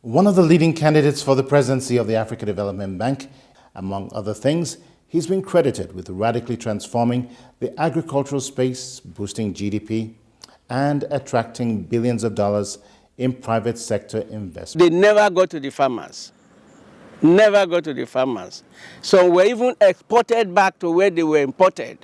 One of the leading candidates for the presidency of the Africa Development Bank, among other things, he's been credited with radically transforming the agricultural space, boosting GDP, and attracting billions of dollars in private sector investment. They never go to the farmers. Never go to the farmers. So we're even exported back to where they were imported.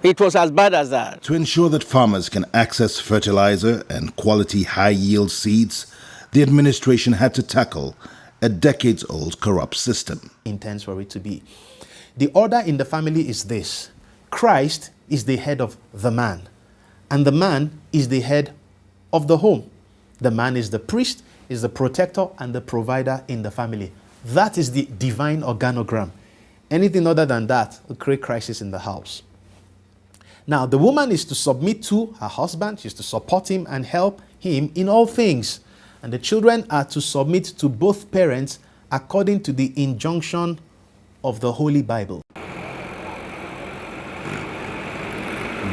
It was as bad as that. To ensure that farmers can access fertilizer and quality high-yield seeds, the administration had to tackle a decades-old corrupt system. Intends for it to be. The order in the family is this: Christ is the head of the man, and the man is the head of the home. The man is the priest, is the protector, and the provider in the family. That is the divine organogram. Anything other than that will create crisis in the house. Now, the woman is to submit to her husband, she's to support him and help him in all things. And the children are to submit to both parents according to the injunction of the Holy Bible.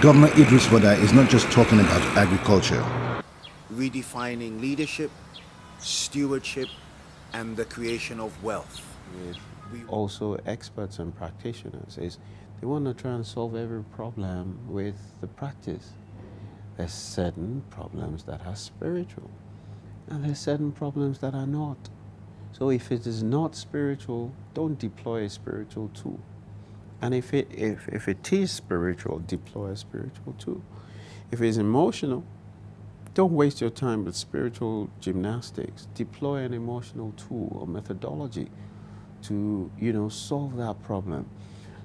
Governor Idris Wada is not just talking about agriculture. Redefining leadership, stewardship, and the creation of wealth. Also experts and practitioners is they want to try and solve every problem with the practice. There's certain problems that are spiritual, and there's certain problems that are not. So if it is not spiritual, don't deploy a spiritual tool. And if it is spiritual, deploy a spiritual tool. If it's emotional, don't waste your time with spiritual gymnastics. Deploy an emotional tool or methodology to, solve that problem.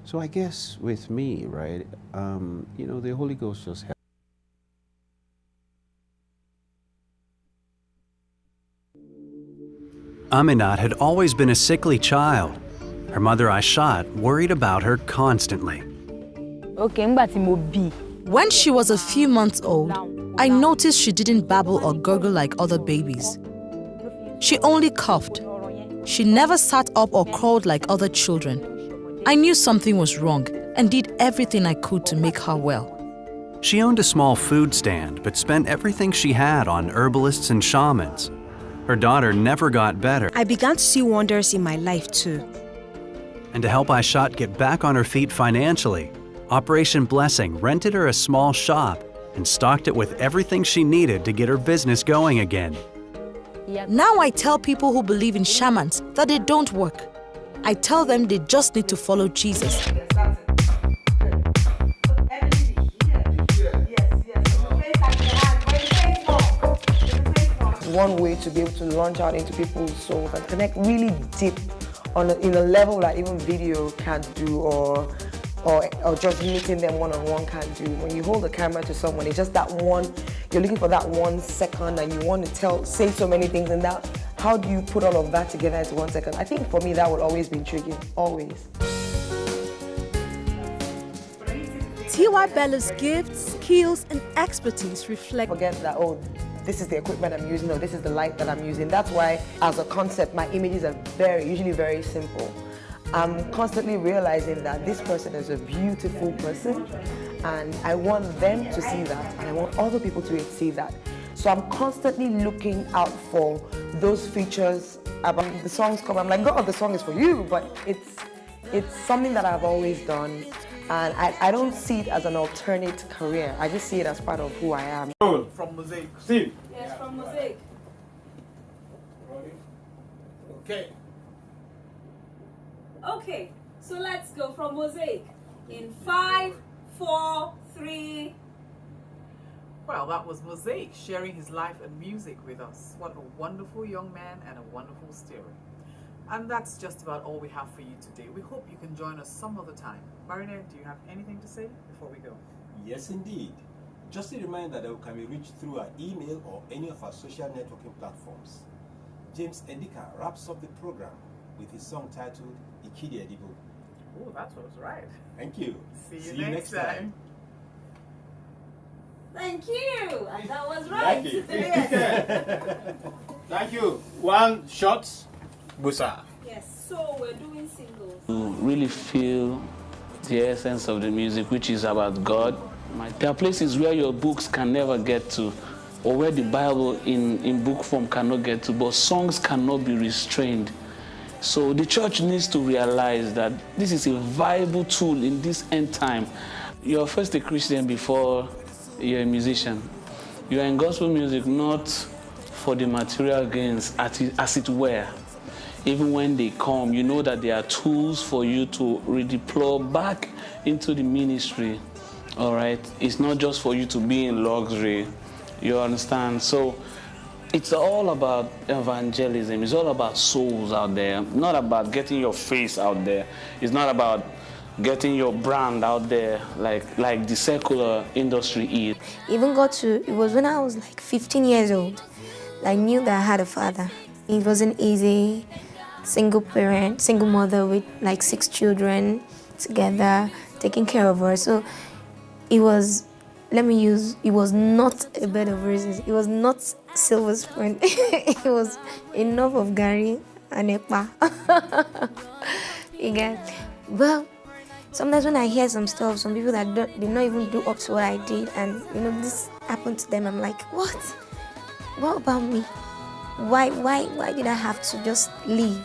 So I guess with me, right, the Holy Ghost just helps. Aminat had always been a sickly child. Her mother Aishat worried about her constantly. When she was a few months old, I noticed she didn't babble or gurgle like other babies. She only coughed. She never sat up or crawled like other children. I knew something was wrong and did everything I could to make her well. She owned a small food stand, but spent everything she had on herbalists and shamans. Her daughter never got better. I began to see wonders in my life too. And to help Aishat get back on her feet financially, Operation Blessing rented her a small shop and stocked it with everything she needed to get her business going again. Now I tell people who believe in shamans that they don't work. I tell them they just need to follow Jesus. One way to be able to launch out into people's souls and connect really deep in a level that even video can't do, or just meeting them one-on-one can't do. When you hold the camera to someone, it's just that one, you're looking for that 1 second and you want to say so many things, and that, how do you put all of that together into 1 second? I think for me that will always be intriguing, always. T.Y. Bella's gifts, skills, and expertise reflect. Forget that, this is the equipment I'm using, or this is the light that I'm using. That's why, as a concept, my images are usually very simple. I'm constantly realizing that this person is a beautiful person, and I want them to see that, and I want other people to see that. So I'm constantly looking out for those features. About the songs come, I'm like, God, the song is for you, but it's something that I've always done, and I don't see it as an alternate career. I just see it as part of who I am. From Mosaic. Steve? Yes, from Mosaic. Okay. Okay, so let's go from Mosaic in 5, 4, 3. Well, that was Mosaic sharing his life and music with us. What a wonderful young man and a wonderful story. And that's just about all we have for you today. We hope you can join us some other time. Marina, do you have anything to say before we go? Yes, indeed. Just a reminder that we can be reached through our email or any of our social networking platforms. James Endika wraps up the program with his song titled Ikidi Edibo. Oh, that was right. Thank you. See you next time. Thank you. And that was right. Thank you. Thank you. One shot, Busa. Yes, so we're doing singles. To really feel the essence of the music, which is about God. There are places where your books can never get to, or where the Bible in book form cannot get to, but songs cannot be restrained. So the church needs to realize that this is a viable tool in this end time. You're first a Christian before you're a musician. You are in gospel music not for the material gains, as it were. Even when they come, you know that there are tools for you to redeploy back into the ministry. All right? It's not just for you to be in luxury. You understand? So it's all about evangelism. It's all about souls out there. Not about getting your face out there. It's not about getting your brand out there like the secular industry is. Even it was when I was like 15 years old, I knew that I had a father. It wasn't easy. Single parent, single mother with like 6 children together, taking care of her. So it was, it was not a bed of roses. It was not silver spoon. It was enough of Gary and Ekpa. You get? Well, sometimes when I hear some stuff, some people that did not even do up to what I did, and this happened to them, I'm like, what? What about me? Why did I have to just leave?